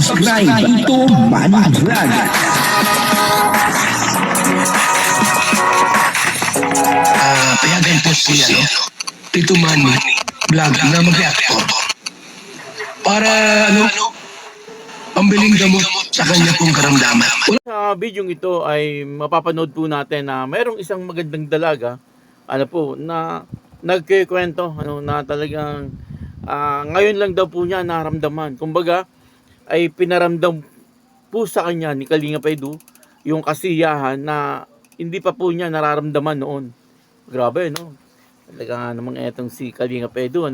subscribe Tito Manny Vlog. Payagan po si Tito Manny Vlog na mag-reactor para pambiling gamot sa kanya pong karamdaman. Sa video ito ay mapapanood po natin na mayroong isang magandang dalaga na nagkikwento na talagang ngayon lang daw po niya naramdaman. Kumbaga ay pinaramdam po sa kanya ni Kalingap Edu yung kasiyahan na hindi pa po niya nararamdaman noon. Grabe, no? Talaga namang etong si Kalingap Edu,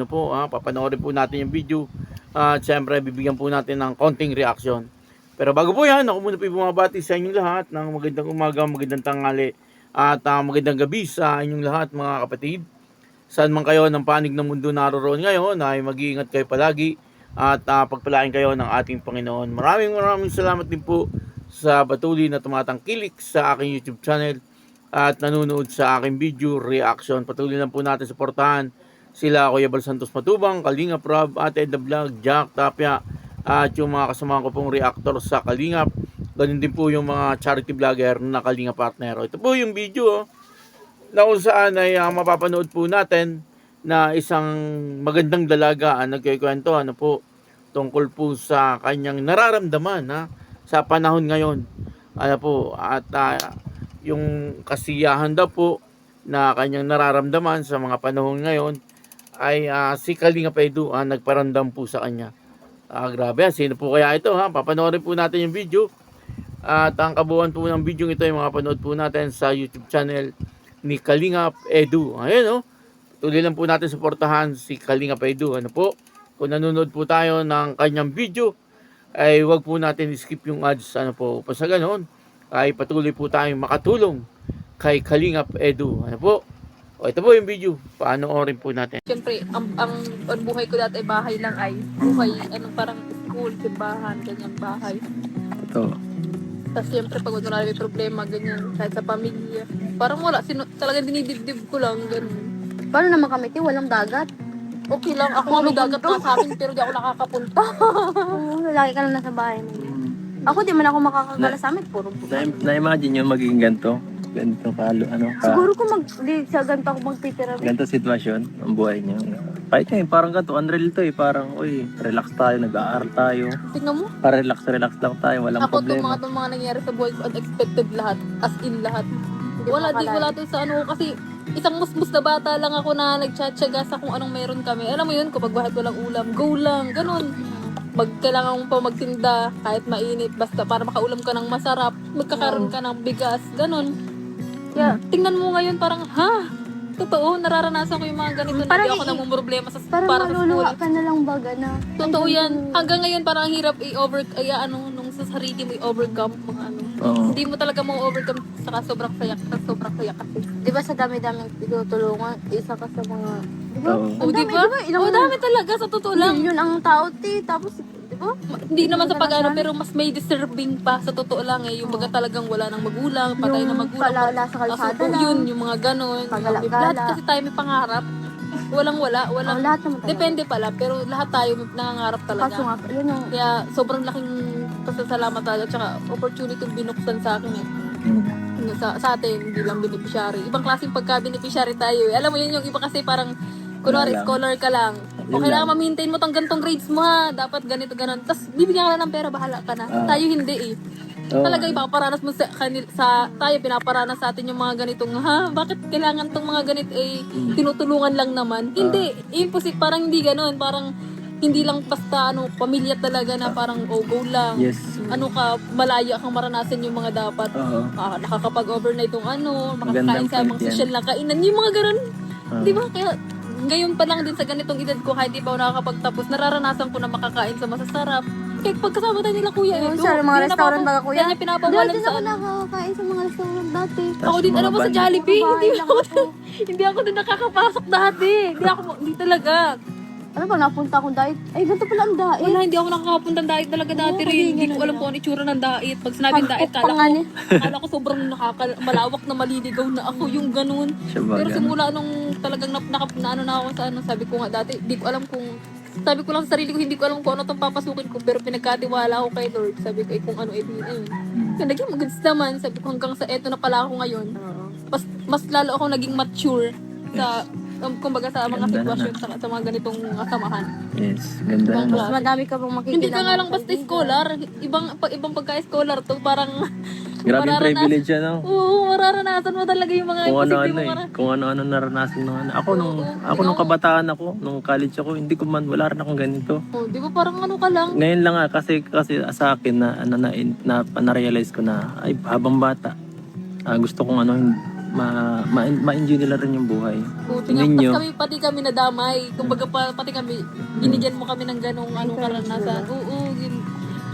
papanoorin po natin yung video. At syempre, bibigyan po natin ng konting reaction. Pero bago po yan, ako muna po bumabati sa inyong lahat ng magandang umaga, magandang tanghali, at magandang gabi sa inyong lahat mga kapatid. Saan man kayo ng panig ng mundo naroon ngayon, ay mag-iingat kayo palagi at pagpalain kayo ng ating Panginoon. Maraming salamat din po sa patuloy na tumatangkilik sa aking YouTube channel at nanonood sa aking video reaction. Patuloy lang po natin suportahan sila Kuya Bal Santos Matubang, Kalingap Rob, Ate Edna Vlog, Jack Tapia, at yung mga kasama ko pong reactor sa Kalingap. Ganun din po yung mga charity vlogger na Kalingap partner. Ito po yung video na kung saan ay mapapanood po natin na isang magandang dalaga ang nagkikwento tungkol po sa kanyang nararamdaman sa panahon ngayon. At yung kasiyahan daw po na kanyang nararamdaman sa mga panahon ngayon ay si Kalingap Edu nagparamdam po sa kanya. Grabe, sino po kaya ito Papanoorin po natin yung video. At ang kabuuan po ng video ito ay makapanood po natin sa YouTube channel ni Kalingap Edu. Ayun tuloy lang po natin suportahan si Kalingap Edu. Kung nanonood po tayo ng kanyang video ay wag po natin skip yung ads sa ganoon ay patuloy po tayong makatulong kay Kalingap Edu. Ito po yung video. Paanoorin po natin. Siyempre, ang buhay ko dati bahay lang ay buhay, parang school, simbahan, ganyan bahay. Ito. Tapos siyempre, pag wala may problema, ganyan, kahit sa pamilya. Parang wala, talagang dinidibdib ko lang, ganyan. Paano naman kami, walang dagat? Okay lang, ako may dagat na sa akin, pero di ako nakakapunta. Oo, lagi ka lang nasa bahay mo. Ako, di man ako makakagala sa amin, puro buhay. Na-imagine nyo magiging ganito? Ganito Siguro kung di sa ganito ako magtitira. ganito sitwasyon ang buhay nyo. Kahit nga parang ganito, unreal to parang, relax tayo, nag-aaral tayo. Tingnan mo, Para relax lang tayo, walang ako problema. itong mga nangyari sa buhay ko, unexpected lahat, as in lahat. Wala to sa kasi isang musmus na bata lang ako na nagtsatsaga sa kung anong meron kami. Alam mo yun, kapag bakit walang ulam, go lang, ganun. Kailangan mo pa magtinda kahit mainit, basta para makaulam ka ng masarap, magkakaroon ka ng bigas, ganun. Kaya, tingnan mo ngayon parang, totoo, nararanasan ko yung mga ganito na Parang di ako namumroblema Parang para sa school. maluluha ka na lang baga na. Totoo yan. Hanggang ngayon parang ang hirap nung sa sarili mo i-overcome mga Oo. Hindi mo talaga ma-overcome saka sobrang saya kasi. Di ba sa dami-daming tinutulungan, isa ka sa mga... Di ba? Oo. O, di ba? O, dami talaga sa totoo lang. Yun ang tao, tapos, di ba? Hindi naman sa pag-ano, pero mas may deserving pa sa totoo lang Yung baga talagang wala ng magulang, patay na Yung magulang. palala sa kalsada lang. Yun, yung mga ganon. Pagalak-galak. Lahat kasi tayo may pangarap. Walang Lahat naman talaga. Depende pala, pero lahat tayo may nangangarap talaga. Kaso nga, yun yung... Kaya sobrang laking pasasalamat talaga tsaka opportunity binuksan sa akin sa atin, hindi lang beneficiary. Ibang klaseng pagka-beneficiary tayo Alam mo yun yung iba kasi parang kunwari Wala lang. scholar ka lang. O Yun kailangan lang. ma-maintain mo tong ganitong grades mo dapat ganito ganon. Tapos bibigyan ka lang ng pera, bahala ka na. Tayo hindi Oo. Talaga ipaparanas mo tayo pinaparanas sa atin yung mga ganitong bakit kailangan tong mga ganit tinutulungan lang naman. Hindi, imposible, parang hindi ganon, parang hindi lang basta pamilya talaga na parang go lang. Yes. Malaya kang maranasan yung mga dapat. Oo. Nakakapag-overnight yung Magandang makakain sa mga point yan. social na kainan, yung mga ganon. Di ba? Kaya ngayon pa lang din sa ganitong edad ko, kahit di pa ako nakakapagtapos, nararanasan ko na makakain sa masasarap. Kaya pagkasama tayo nila Kuya Edu. Sa mga restaurant baga, kuya? Yan yung pinapawalan Dati sa ako nakakain sa mga restaurant dati. Ako din, alam mo sa Jollibee, Bahay lang ako. hindi ako din nakakapasok dati. Hindi talaga. Ano ba, napunta akong diet? Ay, ganito pala ang diet. Wala, hindi ako nakakapunta ng diet talaga dati Oo, rin. Hindi ganyan ko alam na. kung ano itsura ng diet. Pag sinabing diet, kala ko sobrang malawak na maliligaw na ako yung ganun. Siya ba Pero ganun? simula nung talagang na ako sa sabi ko nga dati, di ko alam kung Sabi ko lang sa sarili ko, hindi ko alam kung ano itong papasukin ko, pero pinagkatiwala ako kay Lord. Sabi ko, kung ano, ayun. Naging maganda naman. Sabi ko, hanggang sa eto na pala ako ngayon. Mas lalo ako naging mature sa, kumbaga sa mga Ganda na. sitwasyon, sa mga ganitong samahan. Yes, ganda Ibang na. Mas madami ka pang makikita. Hindi ka nga lang basta scholar. Ibang pagka-scholar to, parang Grabe yung mararanasan- privilege yan, no? Oo, mararanasan mo talaga yung mga Kung imposible ano-ano mo eh. Kung ano-ano naranasan nung ano. Ako nung kabataan ako, nung college ako, hindi ko man, wala rin akong ganito. Oh, di ba parang ano ka lang? Ngayon lang nga kasi sa akin na realize ko na ay habang bata gusto kong ma-enjoy nila rin yung buhay. Buti nga, pati kami nadamay. Kumbaga pati kami, binigyan mo kami ng ganong karanasan. Oo,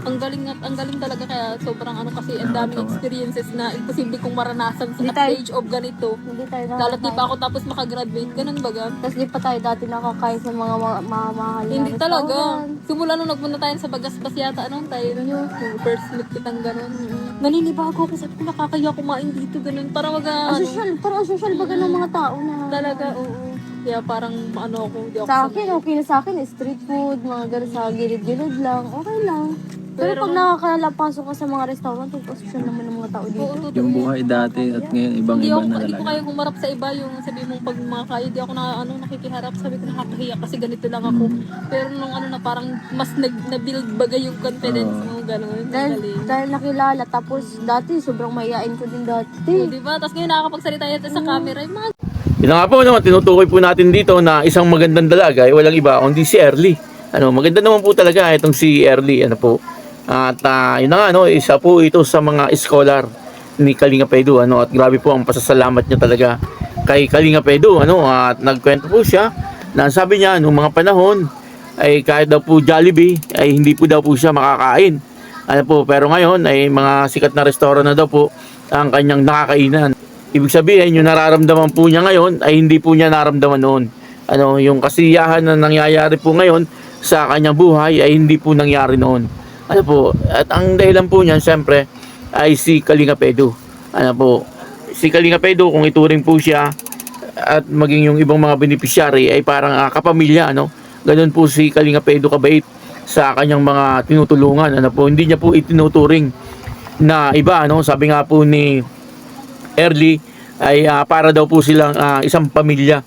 ang galing talaga, kaya sobrang kasi ang daming experiences na imposible kong maranasan sa Hindi tayo- stage of ganito. Hindi tayo Lalo't di pa ako tapos makagraduate, ganun baga. Tapos di pa tayo dati nakakain sa mga mahal na Hindi talaga. restaurant. Simula nung nagpunta tayo sa Bagasbas yata, tayo yung first meet kitang ganun. Naninibago ako, sabi ko nakakaya kumain dito, ganun. Para Parang social ba ng mga tao na talaga, oo. Kaya parang ako, di ako sa akin, okay na sa akin, street food, mga gano'n sa gilid-gilid lang, okay lang. Pero pag nakakalapasok ka sa mga restaurant, social naman ng mga tao dito. Oo, totoo Yung yan. buhay dati at ngayon Hindi ibang-iba na ko talaga. kaya humarap sa iba, yung sabi mong pag mga kaya, di ako nakikiharap, sabi ko nakakahiya kasi ganito lang ako. Pero nung na parang mas na-build bagay yung confidence mo, gano'n. Dahil nakilala, tapos dati sobrang mayayain ko din dati. Di ba? Tapos ngayon nakakapagsalita yan sa camera, yung mga Yun na nga po, tinutukoy po natin dito na isang magandang dalaga ay walang iba kundi si Early. Maganda naman po talaga itong si Early, At yun na nga, isa po ito sa mga scholar ni Kalinga Pedro, at grabe po ang pasasalamat niya talaga kay Kalinga Pedro, at nagkwento po siya na sabi niya nung mga panahon ay kahit daw po Jollibee ay hindi po daw po siya makakain. Pero ngayon ay mga sikat na restaurant na daw po ang kanyang nakakainan. Ibig sabihin, yung nararamdaman po niya ngayon ay hindi po niya naramdaman noon. Yung kasiyahan na nangyayari po ngayon sa kanyang buhay ay hindi po nangyari noon. At ang dahilan po niyan, siyempre, ay si Kalinga Pedro. Si Kalinga Pedro, kung ituring po siya at maging yung ibang mga beneficiary ay parang kapamilya, Ganun po si Kalinga Pedro kabait sa kanyang mga tinutulungan. Hindi niya po itinuturing na iba, Sabi nga po ni Early ay para daw po silang isang pamilya.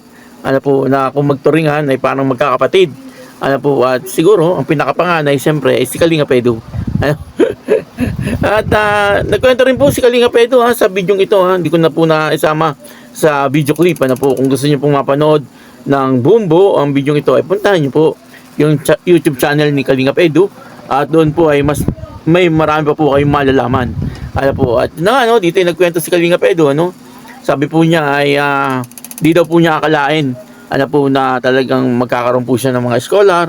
Na kung magturingan ay parang magkakapatid. At siguro ang pinakapanganay siyempre ay si Kalinga Pedro. At nagkwento rin po si Kalinga Pedro sa bidyong ito, hindi ko na po naisama sa video clip. Kung gusto niyo pong mapanood ng Bumbo ang bidyong ito ay puntahan niyo po yung YouTube channel ni Kalinga Pedro, at doon po ay may marami pa po kayong malalaman. At dito ay nagkwento si Kalinga Pedro, sabi po niya ay di daw po niya akalain na talagang magkakaroon po siya ng mga scholar,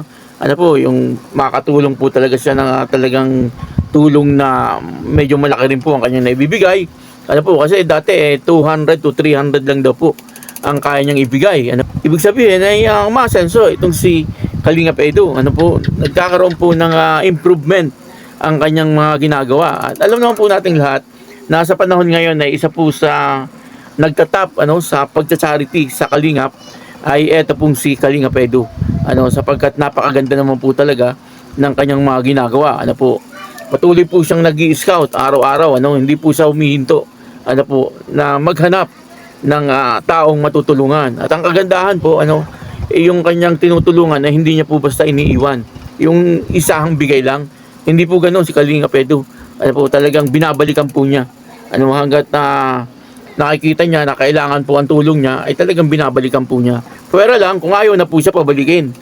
yung makakatulong po talaga siya ng talagang tulong na medyo malaki rin po ang kanyang naibibigay. Kasi dati 200 to 300 lang daw po ang kaya niyang ibigay. Ibig sabihin ay umasenso itong si Kalinga Pedro. Nagkakaroon po ng improvement ang kanyang mga ginagawa. At alam naman po nating lahat na sa panahon ngayon ay isa po sa nagtatap sa pagcha-charity sa Kalingap ay eto pong si Kalinga Pedro. Sapagkat napakaganda naman po talaga ng kanyang mga ginagawa. Patuloy po siyang nag-i-scout araw-araw, hindi po siya humihinto na maghanap ng taong matutulungan. At ang kagandahan po yung kanyang tinutulungan na hindi niya po basta iniiwan. Yung isang bigay lang, hindi po ganoon si Kalinga Pedro. Talagang binabalikan po niya. Hanggat nakikita niya na kailangan po ang tulong niya, ay talagang binabalikan po niya. Pero lang, kung ayaw na po siya pabalikin.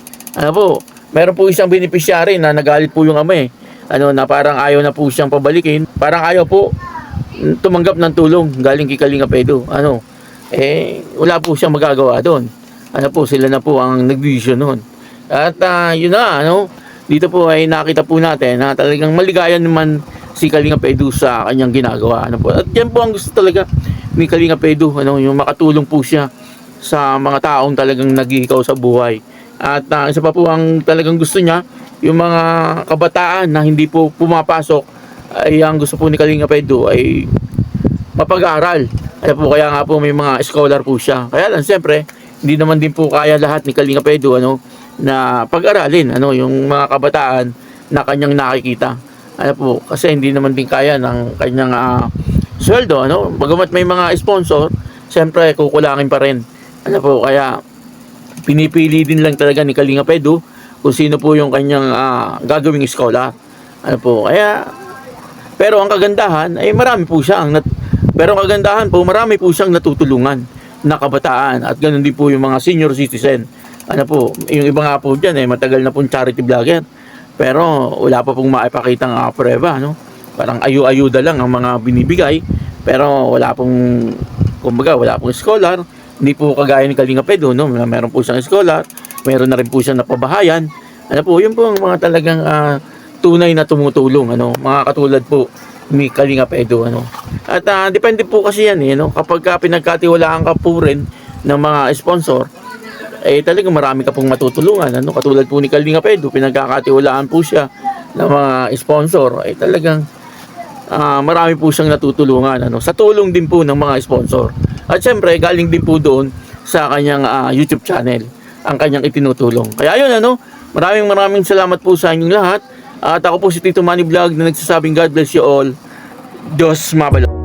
Meron po isang beneficiary na nagalit po yung ama na parang ayaw na po siyang pabalikin. Parang ayaw po tumanggap ng tulong galing kay Kalinga Pedro. Wala po siyang magagawa doon. Sila na po ang nag-decision noon. At yun na, dito po ay nakita po natin na talagang maligayan naman si Kalinga Pedro sa kanyang ginagawa. At yan po ang gusto talaga ni Kalinga Pedro, yung makatulong po siya sa mga taong talagang naghihikaw sa buhay. At isa pa po ang talagang gusto niya, yung mga kabataan na hindi po pumapasok, ay ang gusto po ni Kalinga Pedro ay mapag-aaral. Kaya nga po may mga scholar po siya. Kaya lang siyempre, hindi naman din po kaya lahat ni Kalinga Pedro na pag-aralin yung mga kabataan na kanyang nakikita. Kasi hindi naman din kaya ng kanyang sweldo, bagamat may mga sponsor, siyempre kukulangin pa rin. Kaya pinipili din lang talaga ni Kalingap Edu kung sino po yung kanyang gagawing scholar. Kaya pero ang kagandahan ay marami po siyang marami po siyang natutulungan na kabataan at ganoon din po yung mga senior citizen. Yung iba nga po diyan matagal na pong charity vlogger pero wala pa pong maipakitang prueba, Parang ayu-ayuda lang ang mga binibigay pero wala pong scholar. Hindi po kagaya ni Kalingap Edu, meron po siyang scholar, meron na rin po siyang napabahayan. Yun po ang mga talagang tunay na tumutulong, mga katulad po ni Kalingap Edu, At depende po kasi yan, kapag pinagkatiwalaan ka po rin ng mga sponsor, talagang marami ka pong matutulungan, Katulad po ni Kalingap Edu, pinagkakatiwalaan po siya ng mga sponsor, talagang marami po siyang natutulungan, sa tulong din po ng mga sponsor. At syempre, galing din po doon sa kanyang YouTube channel, ang kanyang itinutulong. Kaya yun, maraming salamat po sa inyong lahat. At ako po si Tito Manny Vlog na nagsasabing God bless you all. Diyos mabalo.